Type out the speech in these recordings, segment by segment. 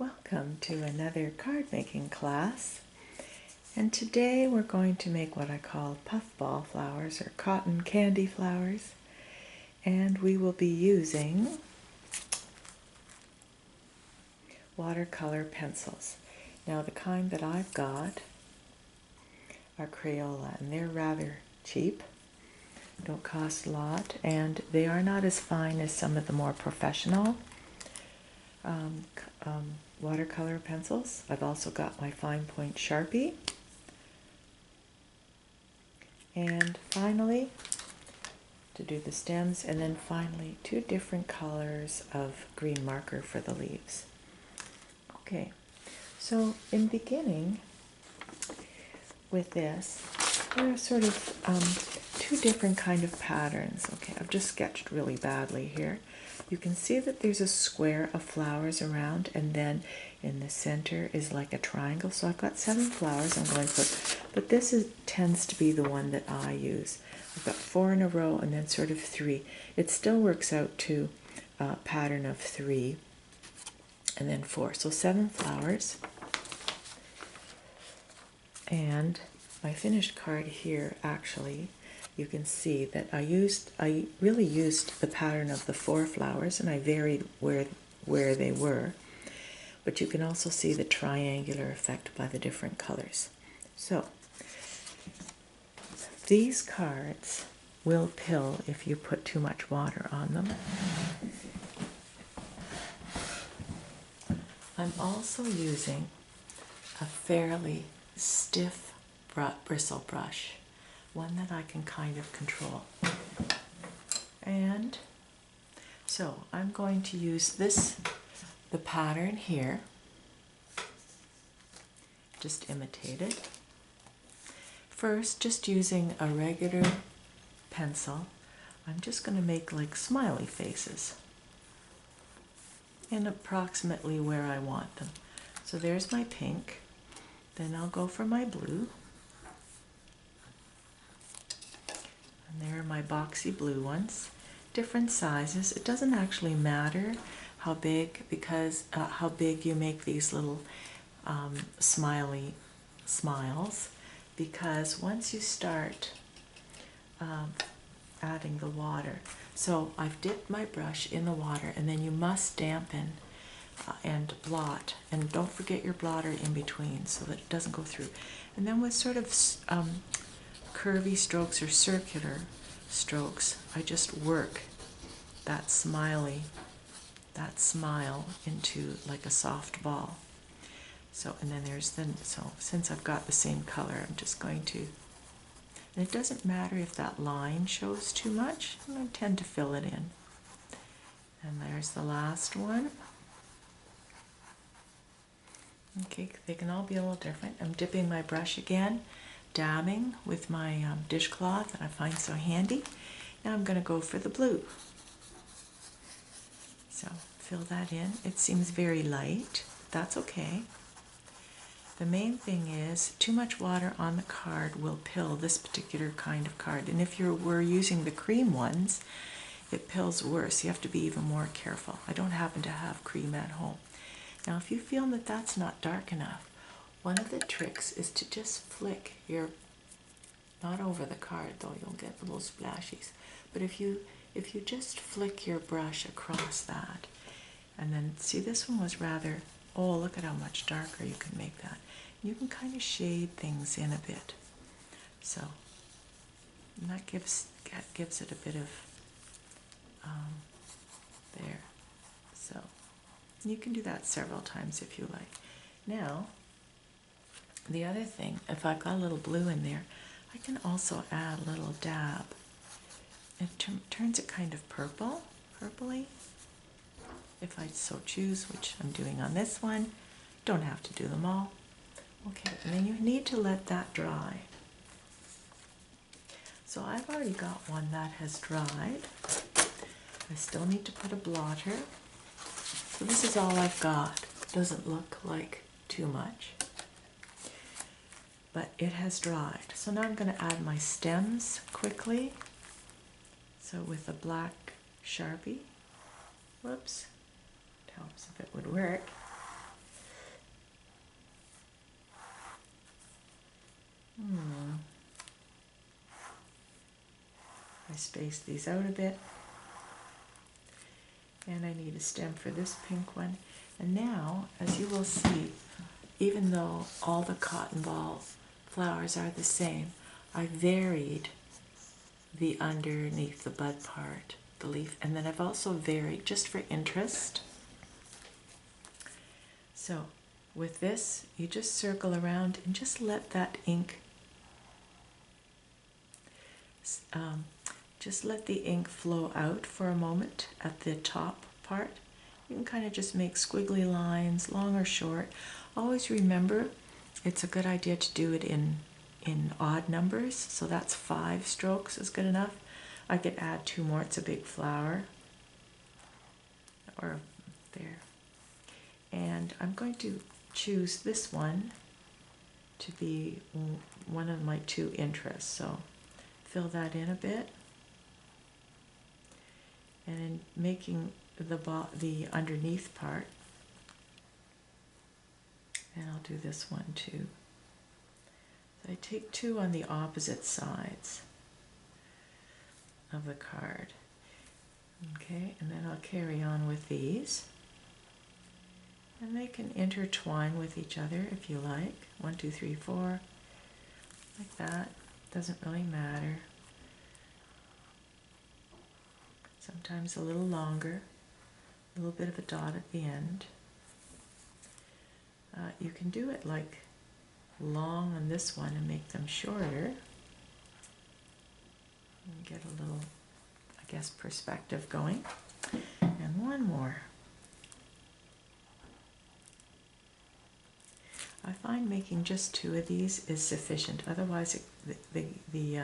Welcome to another card making class, and today we're going to make what I call puffball flowers or cotton candy flowers, and we will be using watercolor pencils. Now the kind that I've got are Crayola, and they're rather cheap, don't cost a lot, and they are not as fine as some of the more professional watercolor pencils. I've also got my fine point Sharpie. And finally, to do the stems, and then finally 2 different colors of green marker for the leaves. Okay, so in beginning with this, there are sort of 2 different kind of patterns. Okay, I've just sketched really badly here. You can see that there's a square of flowers around, and then in the center is like a triangle. So I've got 7 flowers I'm going for, but this tends to be the one that I use. I've got 4 in a row and then sort of 3. It still works out to a pattern of 3 and then 4. So 7 flowers. And my finished card here, actually, you can see that I really used the pattern of the 4 flowers, and I varied where they were. But you can also see the triangular effect by the different colors. So these cards will pill if you put too much water on them. I'm also using a fairly stiff bristle brush, one that I can kind of control. And so I'm going to use the pattern here, just imitate it. First, just using a regular pencil, I'm just going to make like smiley faces in approximately where I want them. So there's my pink, then I'll go for my blue, and there are my boxy blue ones, different sizes. It doesn't actually matter how big, because how big you make these little smiley smiles, because once you start adding the water, so I've dipped my brush in the water, and then you must dampen and blot, and don't forget your blotter in between so that it doesn't go through. And then with sort of curvy strokes or circular strokes, I just work that smile into like a soft ball. So, and then so since I've got the same color, I'm just going to, and it doesn't matter if that line shows too much, I tend to fill it in. And there's the last one. Okay, they can all be a little different. I'm dipping my brush again, dabbing with my dishcloth that I find so handy. Now I'm going to go for the blue. So fill that in. It seems very light. That's okay. The main thing is too much water on the card will pill this particular kind of card. And if we're using the cream ones, it pills worse. You have to be even more careful. I don't happen to have cream at home. Now if you feel that that's not dark enough, one of the tricks is to just flick your, not over the card though, you'll get little splashies, but if you just flick your brush across that, and then see, this one was rather, oh, look at how much darker you can make that. You can kind of shade things in a bit. So, and that gives it a bit of, there. So, you can do that several times if you like. Now, the other thing, if I've got a little blue in there, I can also add a little dab. It turns it kind of purpley, if I so choose, which I'm doing on this one. Don't have to do them all. Okay, and then you need to let that dry. So I've already got one that has dried. I still need to put a blotter. So this is all I've got. Doesn't look like too much, but it has dried. So now I'm going to add my stems quickly. So with a black Sharpie, whoops, it helps if it would work. space these out a bit. And I need a stem for this pink one. And now, as you will see, even though all the cotton ball flowers are the same, I varied the underneath the bud part, the leaf, and then I've also varied just for interest. So with this, you just circle around and just let that ink, just let the ink flow out for a moment at the top part. You can kind of just make squiggly lines, long or short. Always remember, it's a good idea to do it in odd numbers, so that's 5 strokes is good enough. I could add 2 more, it's a big flower, or there. And I'm going to choose this one to be one of my 2 interests, so fill that in a bit. And in making the underneath part, and I'll do this one too. So I take 2 on the opposite sides of the card. Okay, and then I'll carry on with these. And they can intertwine with each other if you like. 1, 2, 3, 4. Like that. Doesn't really matter. Sometimes a little longer. A little bit of a dot at the end. You can do it like long on this one and make them shorter. And get a little, I guess, perspective going. And one more. I find making just 2 of these is sufficient. Otherwise, the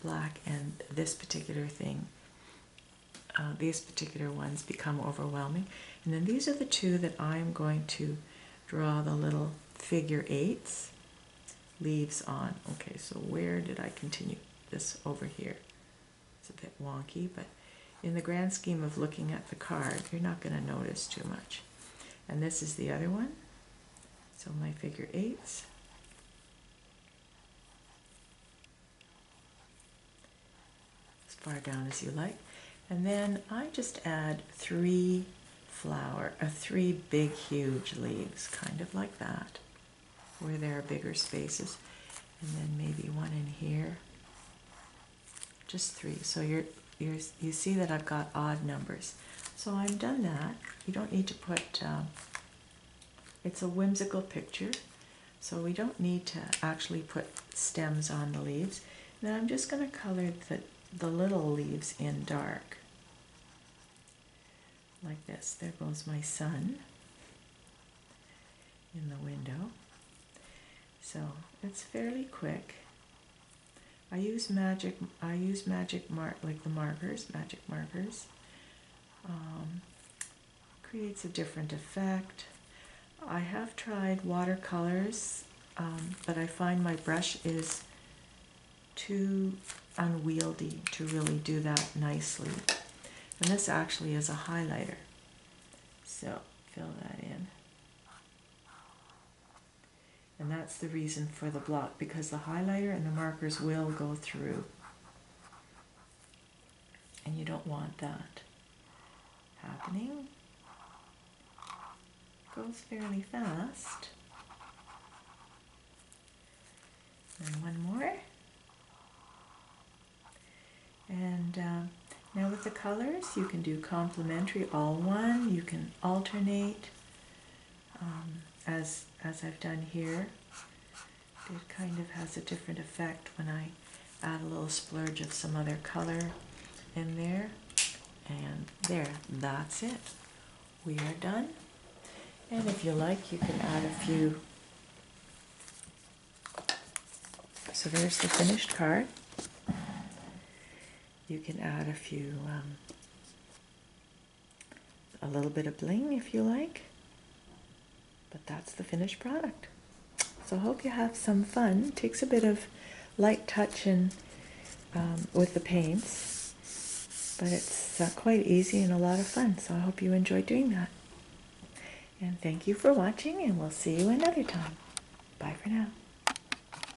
black and this particular thing, these particular ones become overwhelming. And then these are the 2 that I'm going to draw the little figure 8s leaves on. Okay, so where did I continue? This over here. It's a bit wonky, but in the grand scheme of looking at the card, you're not going to notice too much. And this is the other one. So my figure 8s. As far down as you like. And then I just add 3 3 big huge leaves, kind of like that, where there are bigger spaces. And then maybe 1 in here. Just 3. So you see that I've got odd numbers. So I've done that. You don't need to put, it's a whimsical picture, so we don't need to actually put stems on the leaves. Now I'm just going to color the little leaves in dark. Like this. There goes my sun in the window. So it's fairly quick. I use magic like the markers, magic markers. Creates a different effect. I have tried watercolors, but I find my brush is too unwieldy to really do that nicely. And this actually is a highlighter. So fill that in. And that's the reason for the block, because the highlighter and the markers will go through. And you don't want that happening. It goes fairly fast. And one more. And now with the colors, you can do complementary, all one. You can alternate, as I've done here. It kind of has a different effect when I add a little splurge of some other color in there. And there, that's it. We are done. And if you like, you can add a few. So there's the finished card. You can add a few, a little bit of bling if you like. But that's the finished product. So I hope you have some fun. It takes a bit of light touch and with the paints, but it's quite easy and a lot of fun. So I hope you enjoy doing that. And thank you for watching, and we'll see you another time. Bye for now.